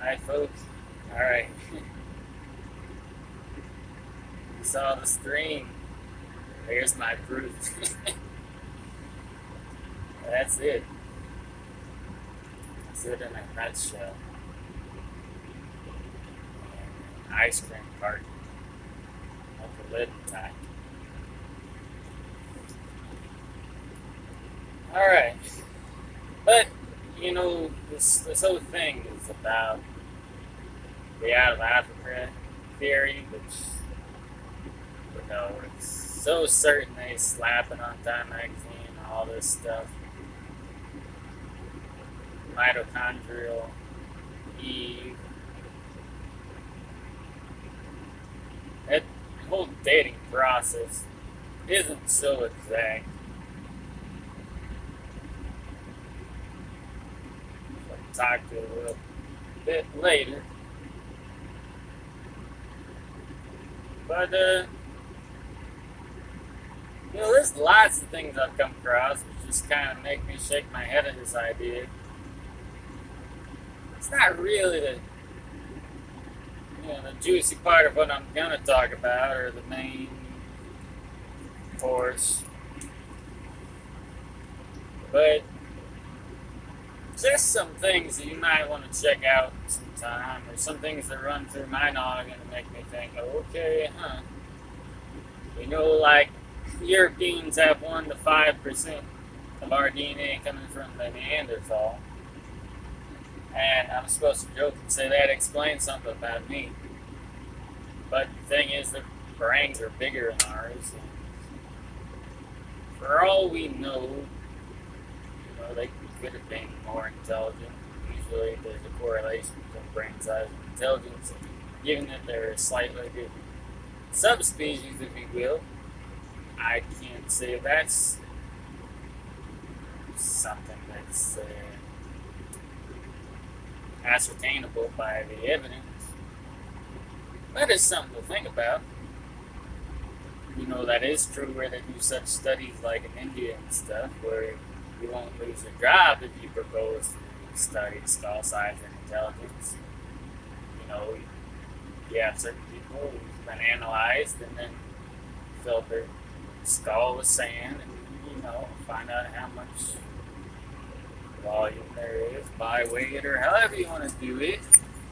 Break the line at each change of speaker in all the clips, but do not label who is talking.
Hi, folks. All right. You saw the stream. There's my proof. That's it. That's it in a nutshell. And an ice cream cart with the lid intact. All right. But, this whole thing is about the out of Africa theory, which, it's so certain they slap it on Time Magazine, all this stuff. Mitochondrial Eve. That whole dating process isn't so exact. I'll talk to you a little bit later. But, there's lots of things I've come across which just kind of make me shake my head at this idea. It's not really the juicy part of what I'm gonna talk about, or the main course, but just some things that you might want to check out sometime, or some things that run through my noggin to make me think, oh, okay, huh? Like Europeans have 1 to 5% of our DNA coming from the Neanderthal. And I'm supposed to joke and say that explains something about me. But the thing is, their brains are bigger than ours. And for all we know, they could have been more intelligent. Usually there's a correlation between brain size and intelligence. Given that they're a slightly different subspecies, if you will, I can't say that's something that's ascertainable by the evidence. That is something to think about. That is true where they do such studies like in India and stuff, where you won't lose your job if you propose to study skull size and intelligence. You have certain people who've been analyzed and then fill their skull with sand and, find out how much volume there is by weight or however you want to do it.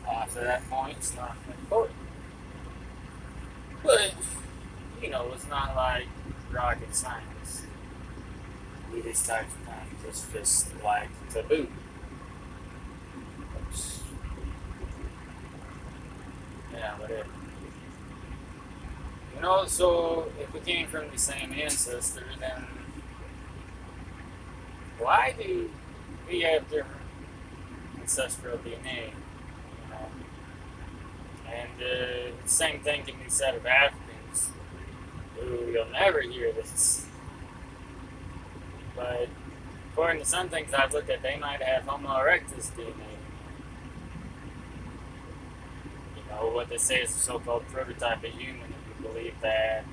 After that point, it's not important. But, it's not like rocket science. These types of things. It's just like taboo. Which, whatever. So if we came from the same ancestor, then why do we have different ancestral DNA? And the same thing can be said of Africans, who you'll never hear this. But according to some things I've looked at, they might have Homo erectus DNA. What they say is the so-called prototype of human, if you believe that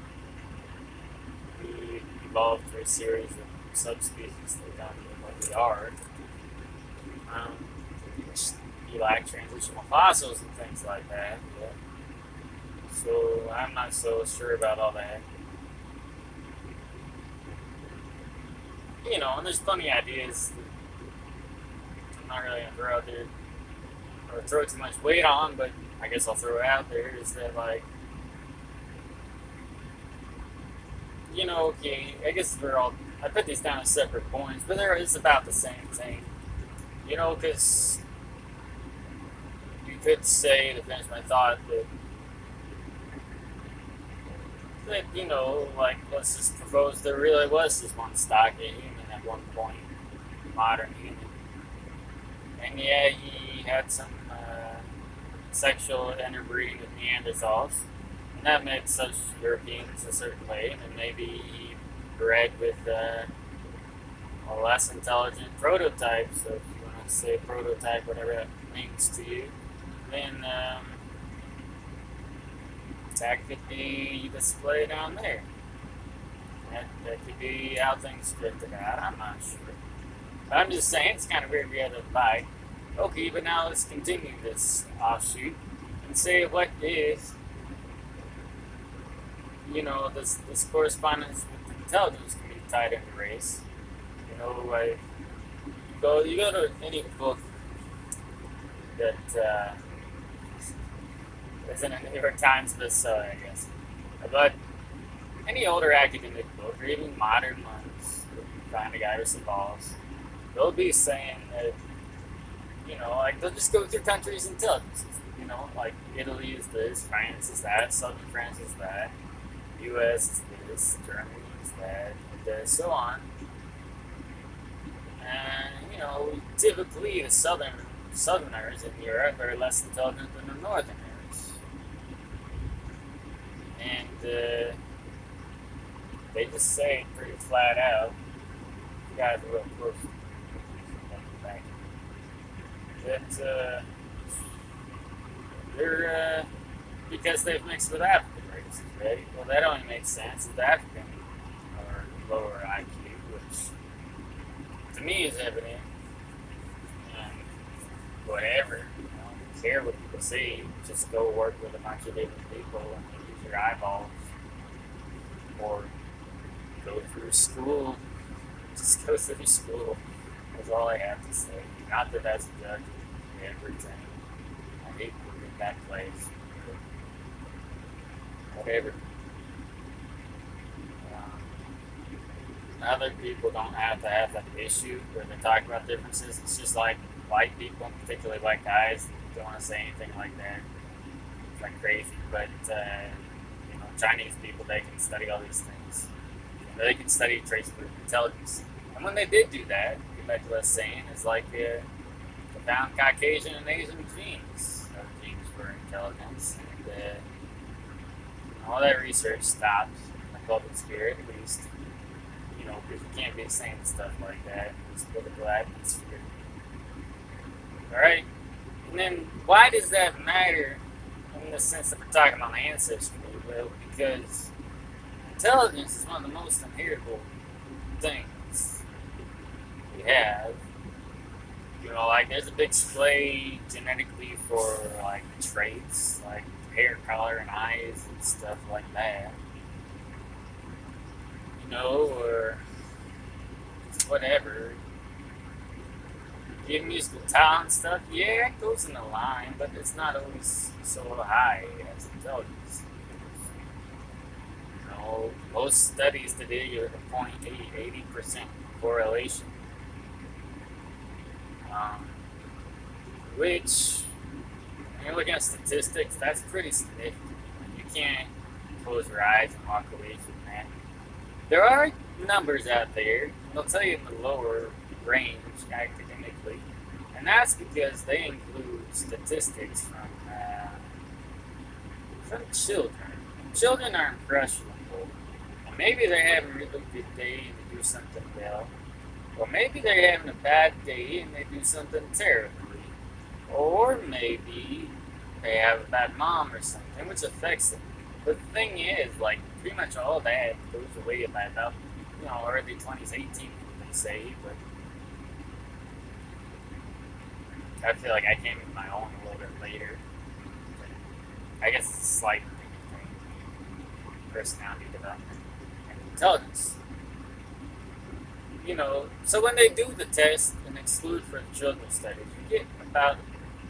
we evolved through a series of subspecies that don't know what we are. You like transitional fossils and things like that. Yeah. So I'm not so sure about all that. And there's plenty of ideas that I'm not really going to throw out there or throw too much weight on, but I guess I'll throw it out there, is that, okay, I guess I put these down as separate points, but it's about the same thing. Because you could say, to finish my thought, that let's just propose there really was this one stock of human at one point, modern human. And yeah, he had some sexual interbreeding with Neanderthals, and that made such Europeans a certain way, and maybe he bred with less intelligent prototypes, so if you want to say prototype, whatever that means to you, then that could be displayed on there. That could be how things drifted out, I'm not sure. But I'm just saying, it's kind of weird we had to buy Okay, but now let's continue this offshoot and say what is, this correspondence with intelligence can be tied into race. Like you go to any book that is in a New York Times bestseller, I guess, but any older academic book or even modern ones, you find a guy who evolves, they'll be saying that, like they'll just go through countries' intelligence. Like Italy is this, France is that, Southern France is that, U.S. is this, Germany is that, and so on. And typically the Southerners in Europe are less intelligent than the Northerners, and they just say pretty flat out, you guys are real close that they're because they've mixed with African races, right? Well, that only makes sense. The African are lower IQ, which to me is evident. And whatever, don't care what people say. Just go work with a bunch of different people and use your eyeballs, or go through school. Just go through school. That's all I have to say. Not that that's a judge of everything. I hate moving that place. Whatever. Other people don't have to have that issue where they talk about differences. It's just like white people, particularly white guys, don't want to say anything like that. It's like crazy. But, Chinese people, they can study all these things. They can study trace group intelligence. And when they did do that, like I was saying, is like they found Caucasian and Asian genes for intelligence, and all that research stopped in the public spirit, at least, because you can't be saying stuff like that in this political atmosphere. Alright? And then, why does that matter in the sense that we're talking about ancestry? Well, because intelligence is one of the most inheritable things we have. Like there's a big splay genetically for like traits, like hair color and eyes and stuff like that. Or whatever. Even musical talent and stuff, yeah, it goes in the line, but it's not always so high as intelligence. Most studies today are 80% correlation. Which, when you're looking at statistics, that's pretty significant. You can't close your eyes and walk away from that. There are numbers out there, they'll tell you in the lower range academically, and that's because they include statistics from children. Children are impressionable, and maybe they're having a really good day and they do something well. Or maybe they're having a bad day and they do something terribly. Or maybe they have a bad mom or something, which affects them. But the thing is, like, pretty much all that goes away by about, early 20s, 18, they say. But I feel like I came into my own a little bit later. But I guess it's a slight thing. Personality development and intelligence. So when they do the test and exclude for the children's studies, you get about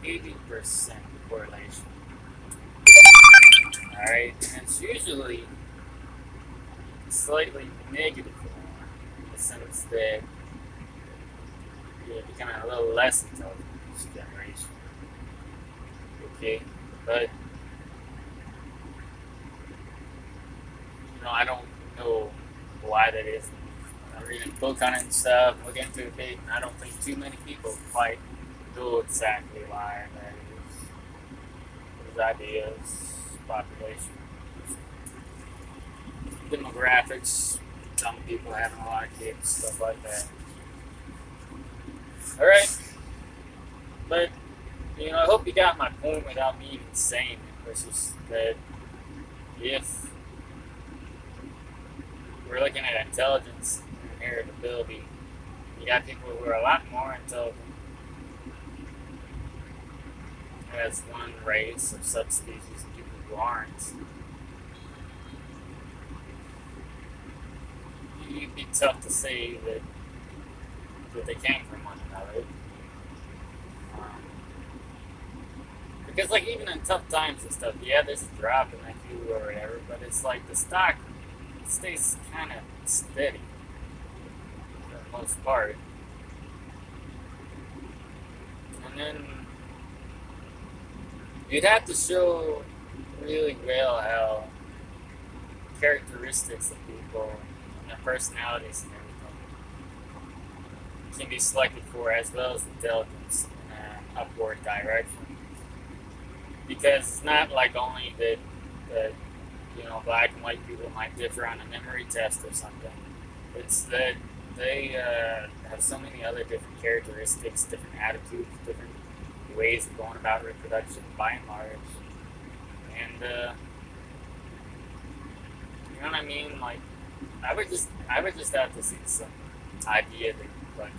80% correlation. Alright, and it's usually slightly negative in the sense that you're becoming a little less intelligent this generation. Okay, but I don't know why that is. I'm reading books on it and stuff, looking into it big, and I don't think too many people quite know exactly why that is. Those ideas, population, demographics, some people having a lot of kids, stuff like that. Alright, but, I hope you got my point without me even saying it, which is that if we're looking at intelligence and heritability, you got people who are a lot more intelligent as one race or subspecies of people who aren't, it'd be tough to say that they came from one another. Um, because like even in tough times and stuff, yeah, there's a drop in IQ or whatever, but it's like the stock stays kind of steady for the most part. And then you'd have to show really well how characteristics of people and their personalities and everything can be selected for, as well as intelligence in an upward direction. Because it's not like only that black and white people might differ on a memory test or something. It's that they have so many other different characteristics, different attitudes, different ways of going about reproduction by and large. And you know what I mean? Like I would just have to see some idea that like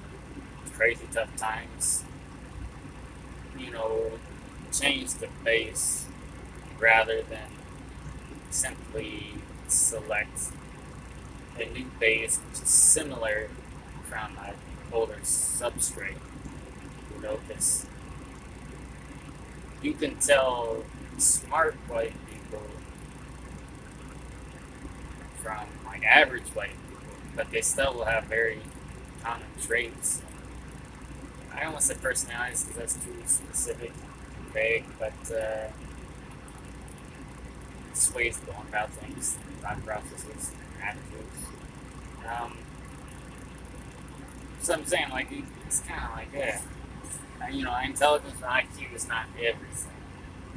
crazy tough times, change the base rather than simply select a new base which is similar from an older substrate. Because you can tell smart white people from like average white people, but they still will have very common traits. I don't want to say personalities because that's too specific and vague, but it's ways of going about things, thought processes, attitudes. So I'm saying, like, it's kind of like, intelligence and IQ is not everything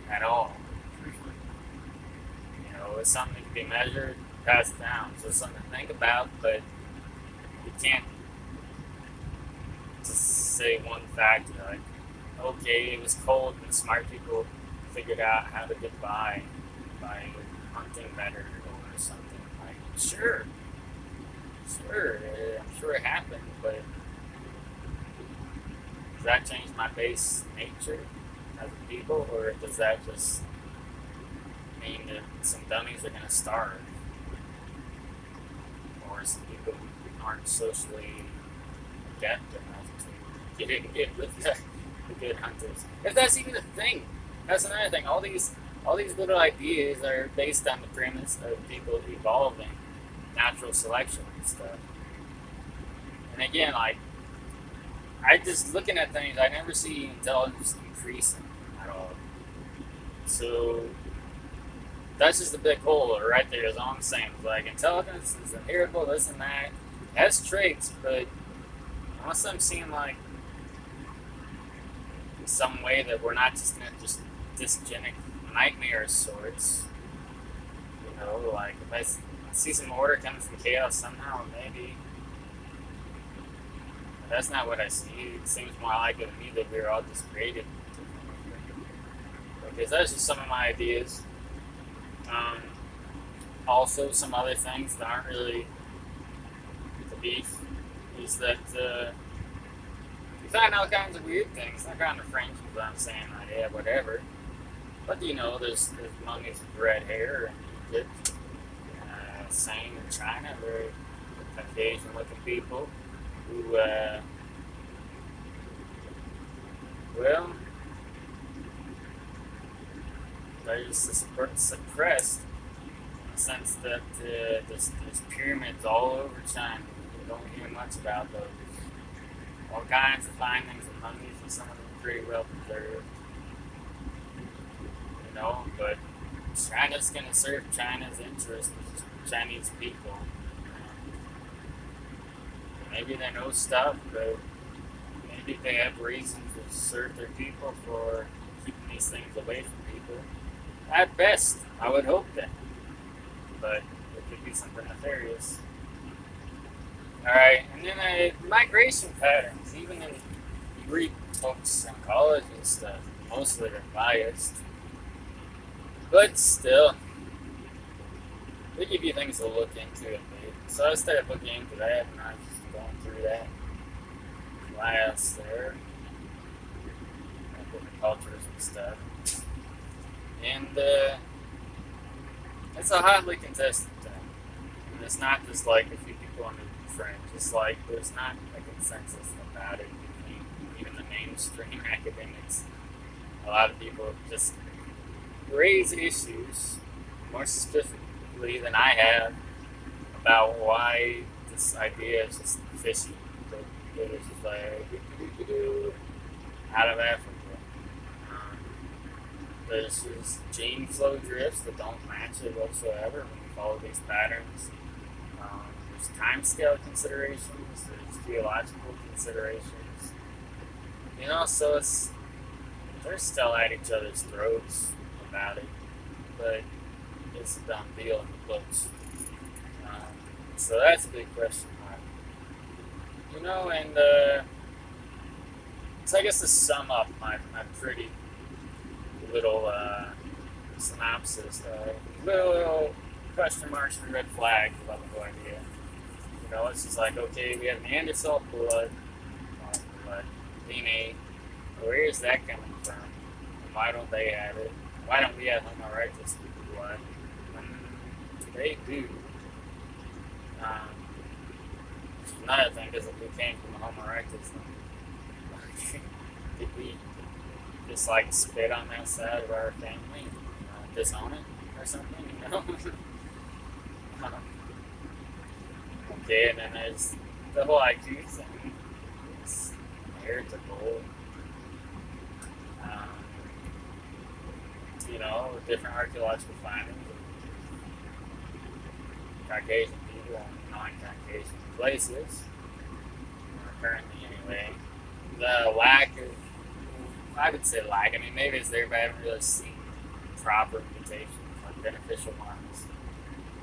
at all. It's something that can be measured, passed down, so it's something to think about, but you can't just say one factor, like, okay, it was cold and smart people figured out how to get by hunting better or something. Like, sure, I'm sure it happened, but does that change my base nature as a people, or does that just mean that some dummies are going to starve, or some people who aren't socially adept enough to get in good with the good hunters? If that's even a thing, that's another thing. All these little ideas are based on the premise of people evolving, natural selection and stuff. And again, like, I just looking at things, I never see intelligence increasing at all. So that's just a big hole right there, is all I'm saying. Like, intelligence is inheritable, this and that. It has traits, but unless I'm seeing like some way that we're not just in a just dysgenic nightmare of sorts, like if I see some order coming from chaos somehow, maybe. But that's not what I see. It seems more likely to me that we're all just created. Because that's just some of my ideas. Also, some other things that aren't really the beef is that you find all kinds of weird things. Not kind of fringe, but I'm saying, like, yeah, whatever. But there's mummies with red hair in Egypt. Same in China, very Caucasian-looking people who, they're just suppressed in the sense that there's pyramids all over China. You don't hear much about those. All kinds of findings of mummies, and some of them pretty well preserved. But China's going to serve China's interests, Chinese people. Maybe they know stuff, but maybe they have reason to serve their people for keeping these things away from people. At best, I would hope that. But it could be something nefarious. Alright, and then migration patterns, even in you read books in college and stuff, most of it are biased. But still, they give you things to look into a bit. So I started looking into that, and I was just going through that class there, different cultures and stuff. And it's a hotly contested thing. And it's not just like a few people on the fringe. It's like there's not a consensus about it between even the mainstream academics. A lot of people just raise issues, more specifically than I have, about why this idea is just fishy. It was just like out of Africa. Um, there's just gene flow drifts that don't match it whatsoever when you follow these patterns. There's time scale considerations, there's geological considerations. So they're still at each other's throats about it, but it's a done deal in the books. Um, so that's a big question mark. And so I guess to sum up my pretty little synopsis, little question marks and red flags about the whole idea. It's just like, okay, we have Neanderthal blood, DNA. Where is that coming from? And why don't they have it? Why don't we have Homo erectus blood? They do. Another thing is if we came from a Homo erectus, then did we just like spit on that side of our family and disown it or something? Okay, and then there's the whole IQ thing. It's heritable. Um, different archaeological findings of Caucasian people in non-Caucasian places, currently anyway. The lack of, I would say lack, maybe it's there, but I haven't really seen proper mutations, like beneficial ones.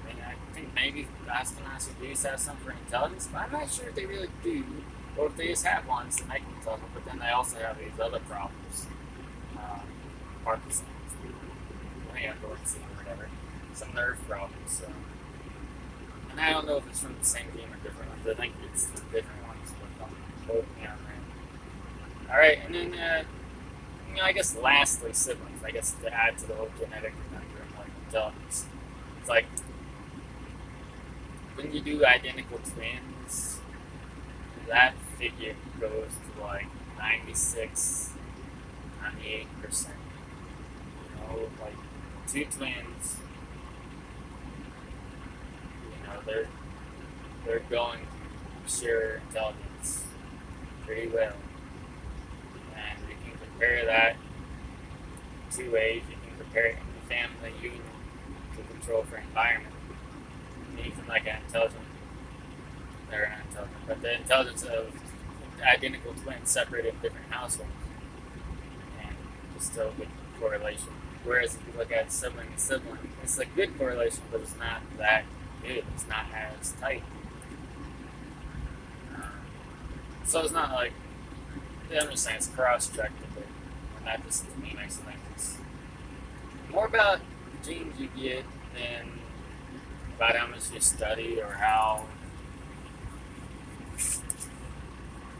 I think maybe astronauts do have some for intelligence, but I'm not sure if they really do, or if they just have ones that make them intelligent, but then they also have these other problems. Parkinson's, epilepsy or whatever, some nerve problems. So. And I don't know if it's from the same gene or different ones. I think it's the different ones, but don't quote me on that. Alright, and then, I guess lastly, siblings. I guess to add to the whole genetic conundrum, like intelligence. It's like, when you do identical twins, that figure goes to like 96, 98%. Like two twins, they're going to share intelligence pretty well. And you can compare that two ways. You can compare it in the family unit to control for environment. And you can like an intelligent, they're not intelligent, but the intelligence of identical twins separated in different households. And there's still a good correlation. Whereas if you look at sibling and sibling, it's a good correlation, but it's not that good. It's not as tight. So it's not like, I'm just saying it's cross-checked a bit. And that just, to me, makes it think it's more about the genes you get than about how much you study or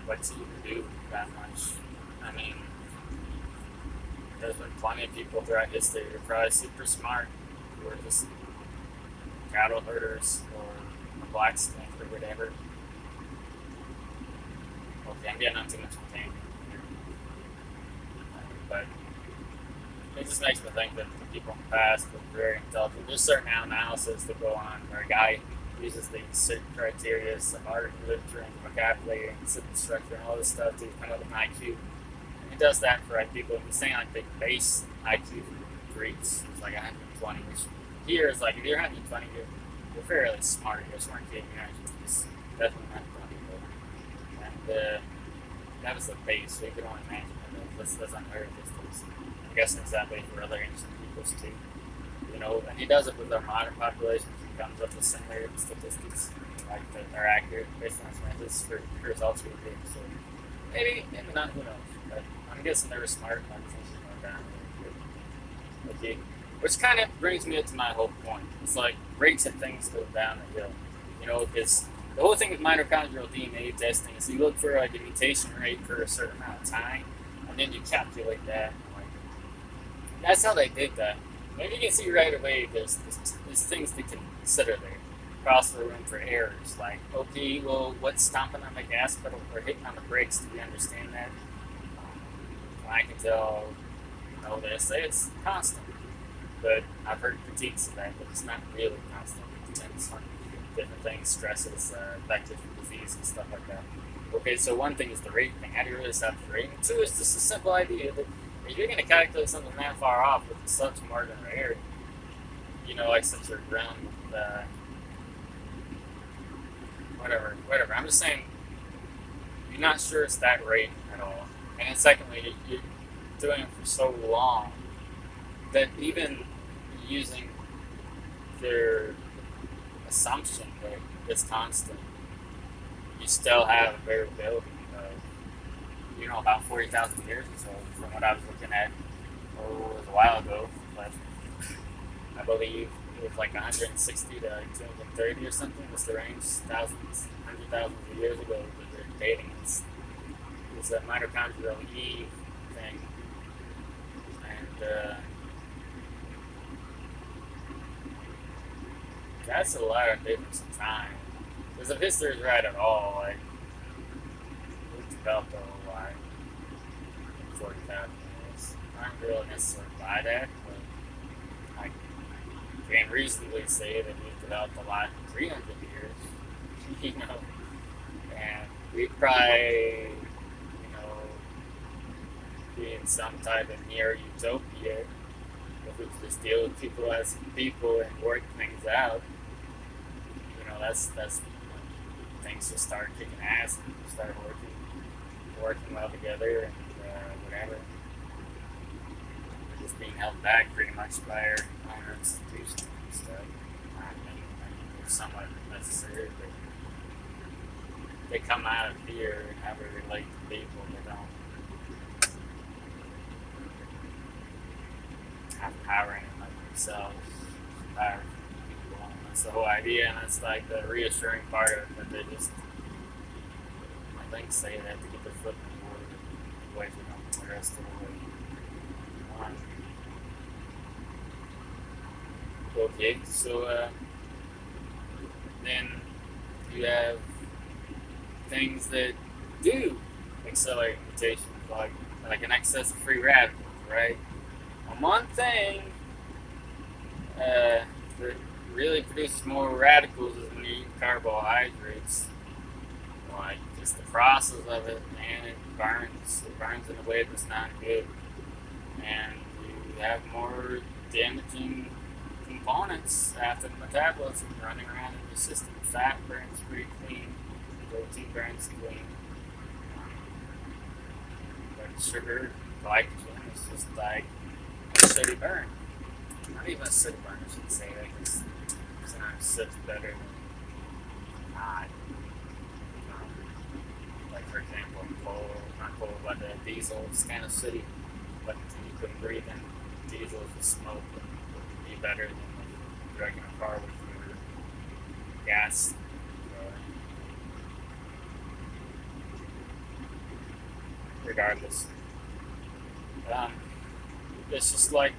what you even do that much. There's been plenty of people throughout history who are probably super smart, who are just cattle herders or a blacksmith or whatever. Okay, I'm getting on too much containment here. But it just makes me think that the people in the past were very intelligent. There's certain analysis that go on where a guy uses these certain criteria, some art and literature and vocabulary and sentence structure and all this stuff to come up with an IQ. It does that for people. He's saying like the base IQ for Greeks is like 120, which here is like if you're 120, you're fairly smart. You're a smart kid. You're actually just definitely not 20. And that was the base, so you can only imagine that that's unheard of these days. I guess it's that way for other ancient peoples too. And he does it with our modern populations. He comes up with similar statistics like that are accurate based on his methods for results we do. So maybe not. Who knows? But I'm guessing they were smart enough to down. Okay. Which kind of brings me up to my whole point. It's like rates of things go down the hill. Because the whole thing with mitochondrial DNA testing is you look for like a mutation rate for a certain amount of time, and then you calculate that. That's how they did that. Maybe you can see right away there's things to consider there. Across the room for errors, like, okay, well, what's stomping on the gas pedal or hitting on the brakes? Do we understand that? I can tell, they say it's constant, but I've heard critiques of that, but it's not really constant. It depends on different things, stresses, vectors for disease, and stuff like that. Okay, so one thing is the rate thing. How do you really stop the rate? And two is just a simple idea that if you're going to calculate something that far off with such margin of error, like such a ground, whatever. I'm just saying, you're not sure it's that rate at all. And then secondly, you're doing it for so long that even using their assumption that it's constant, you still have a variability of, about 40,000 years or so from what I was looking at, it was a while ago, but I believe it was like 160 to 230 or something was the range, thousands, 100,000 of years ago that they're dating. It's a mitochondrial Eve thing, and that's a lot of difference in time. Because if history is right at all, like, we developed a whole lot in 40,000 years. I don't really necessarily buy that, but I can reasonably say that we've developed a lot in 300 years, and we probably, be in some type of near utopia if we could just deal with people as people and work things out. That's when things just start kicking ass and people start working well together and whatever. We're just being held back pretty much by our own institutions and stuff. I mean, it's somewhat necessary, but they come out of fear and how we relate to people. They don't have power in and of themselves. Power people. And that's the whole idea, and that's like the reassuring part of it. That they just, I think, say that to get their foot in the water, away from the rest of the way. Okay, so then you have things that do accelerate mutations, like an excess of free radicals, right? And one thing that really produces more radicals is when you eat carbohydrates. Like, just the process of it, man, it burns. It burns in a way that's not good. And you have more damaging components after the metabolism running around in your system. Fat burns pretty clean, protein burns clean. But sugar, glycogen, is just like a shitty burn. Not even a sick burn, I should say that, because sometimes sick's better than not. Like, for example, but diesel is kind of shitty, but you couldn't breathe in diesel with smoke. It would be better than driving a car with your gas. Regardless. It's just like,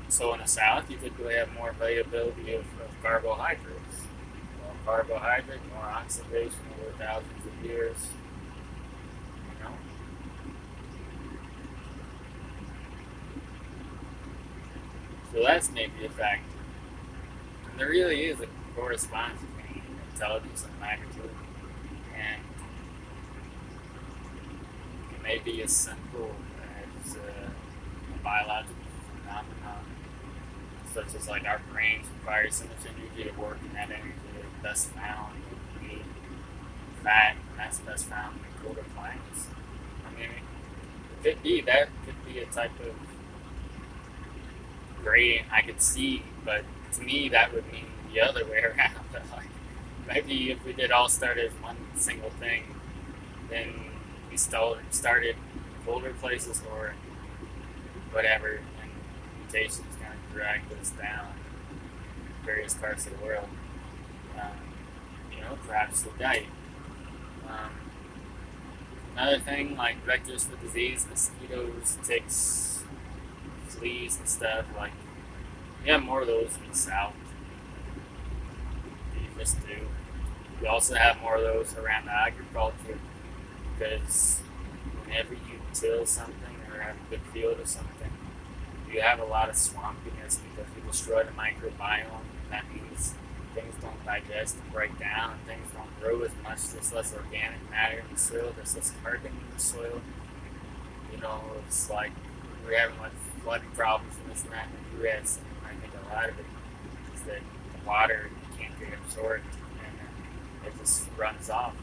so in the South, you typically have more availability of carbohydrates. More carbohydrate, more oxidation over thousands of years. So that's maybe a factor. And there really is a correspondence between intelligence and magnitude. And it may be as simple as a biological phenomenon, such as like our brains require so much energy to work, and that energy is best found in fat, and that's best found in colder climates. I mean, that could be a type of gradient I could see, but to me that would mean the other way around. Like, maybe if we did all start as one single thing, then we started colder places or whatever, and mutations kind of dragged us down in various parts of the world. Perhaps the diet. Another thing, like vectors for disease, mosquitoes, ticks, fleas and stuff. Like, you have more of those in the south. You just do. You also have more of those around the agriculture because whenever you till something or have a good field or something, you have a lot of swampiness because you destroy the microbiome. That means things don't digest and break down, and things don't grow as much. There's less organic matter in the soil. There's less carbon in the soil. You know, it's like we're having like flooding problems and this and that in the U.S. And I think a lot of it is that the water can't get absorbed and it just runs off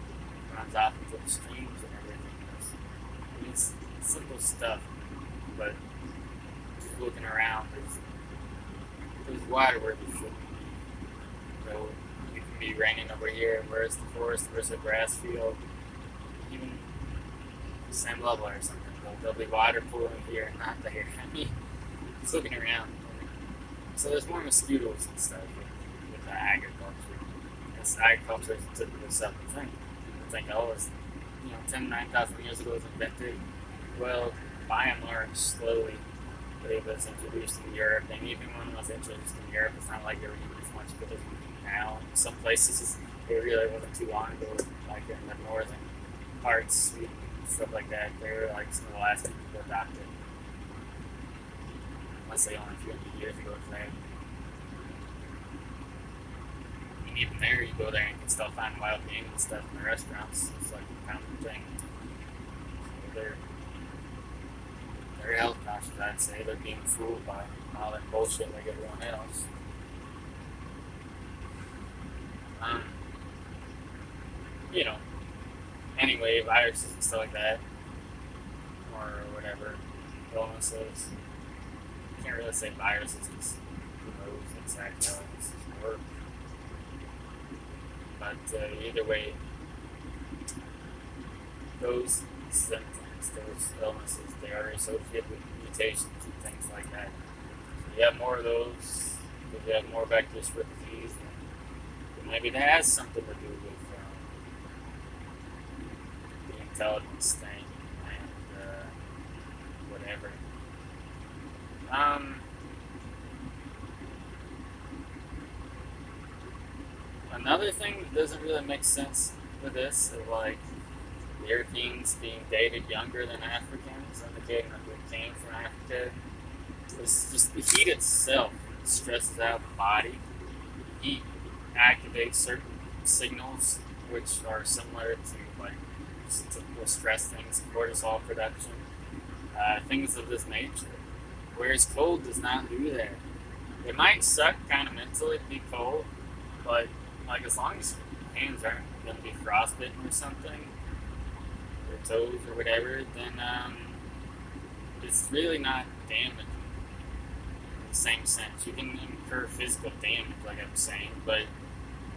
into the streams and everything else. I mean, it's simple stuff, but just looking around, there's water where there shouldn't be. So it can be raining over here, where's the forest, where's the grass field, even the same level or something. There'll be water pooling here and not there. I mean, just looking around. So there's more mosquitoes and stuff with the agriculture. This agriculture is a typical southern thing. I think, oh, it's, 10, 9,000 years ago it was invented. Well, by and large, slowly, it was introduced in Europe. And even when it was introduced in Europe, it's not like they were using as much as now. In some places, it really wasn't too long ago, like in the northern parts, Sweden, stuff like that. They were like some of the last people to adopt it. Unless they only a few hundred years ago today. And even there, you go there and you can still find wild game and stuff in the restaurants. It's like a common thing. So they're health conscious, I'd say. They're being fooled by all that bullshit like everyone else. Anyway, viruses and stuff like that, or whatever, illnesses. You can't really say viruses because who knows exactly how illnesses work. But either way, those symptoms, those illnesses, they are associated with mutations and things like that. So you have more of those, you have more vectors for disease, and maybe that has something to do with the intelligence thing and whatever. Another thing that doesn't really make sense with this is like the Europeans being dated younger than Africans, indicating that we came from Africa. It's just the heat itself stresses out the body. Heat activates certain signals which are similar to like typical stress things, cortisol production, things of this nature. Whereas cold does not do that. It might suck kind of mentally to be cold, but like as long as your hands aren't going to be frostbitten or something, or toes or whatever, then it's really not damaging in the same sense. You can incur physical damage, like I'm saying, but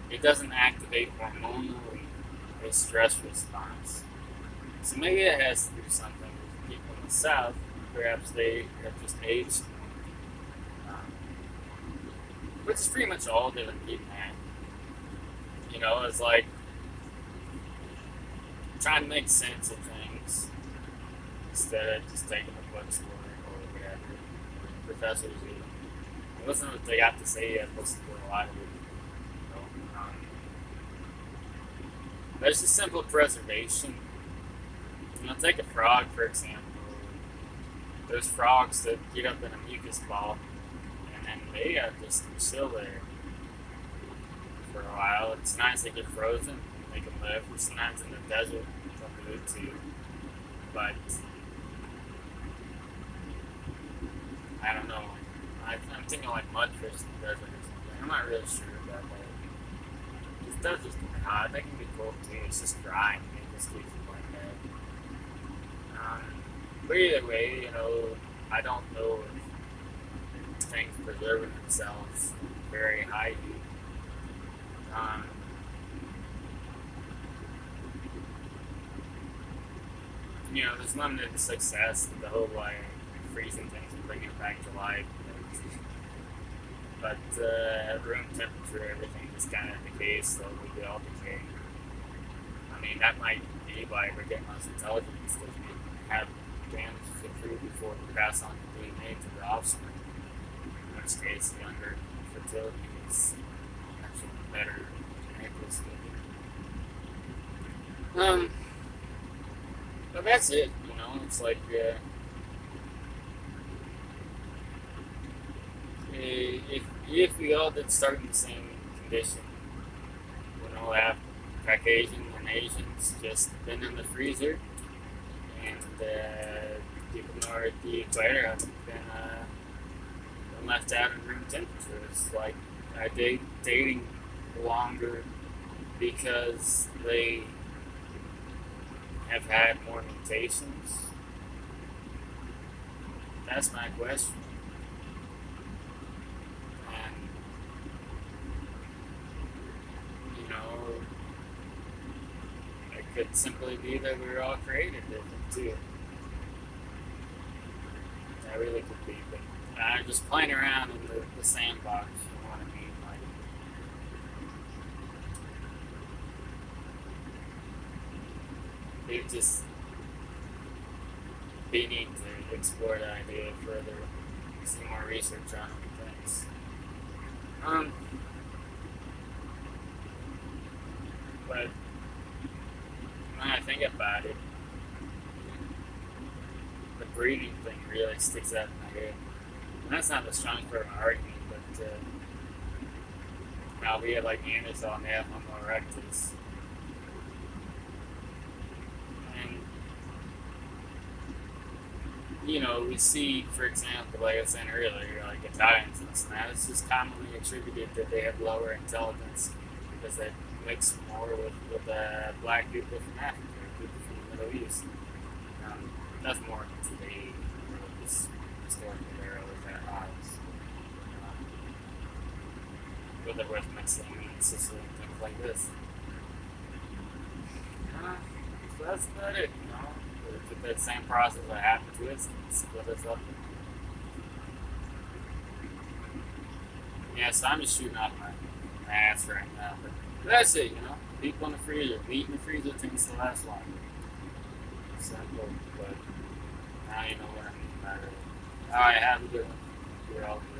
it doesn't activate hormonally a stress response. So maybe it has to do something with people in the South. Perhaps they have just aged, which is pretty much all they've been getting at. It's like trying to make sense of things instead of just taking the books or whatever. Professors even. Listen to what they got to say and listen to a lot of it. But it's just simple preservation. Take a frog, for example. Those frogs that get up in a mucus ball, and then they just chill there for a while. It's nice they get frozen, they can live. Sometimes in the desert, they'll do it too. But I don't know. I'm thinking like mudfish in the desert or something. I'm not really sure about that. This desert's hot. They can be cold too. It's just dry and they just keep it like that. But either way, I don't know if things preserving themselves very high heat. There's limited success in the whole freezing things and bringing it back to life. But at room temperature, everything just kind of decays slowly. We all decay. I mean, that might be why we're getting less intelligence because we have damaged the food before pass on the DNA to the offspring. In which case, younger fertility is actually better genetically speaking. But that's it. It's like if we all did start in the same condition, have Caucasian and Asians just been in the freezer, and people north of the equator have been left out in room temperature. It's like dating longer because they have had more mutations. That's my question. And it could simply be that we were all created different too. That really could be, but I'm just playing around in the sandbox. You know what I mean? Like, it just be neat to explore that idea further, see more research on things. But when I think about it, the breeding thing really sticks out in my head. And that's not the strongest part of my argument, but now we have like Neanderthal and they have Homo erectus. And, we see, for example, like I was saying earlier, like Italians and stuff, it's just commonly attributed that they have lower intelligence because they mix more with black people from Africa, people from the Middle East. That's more today, this historical era with that odds. Whether with mixing in Sicily and things like this. So that's about it, With that same process that happened to us and split us up. Yeah, so I'm just shooting off my ass right now. But that's it, People in the freezer. Meat in the freezer tends to last longer. Simple, but now you know what I mean by it. Alright, have a good one. You're all good.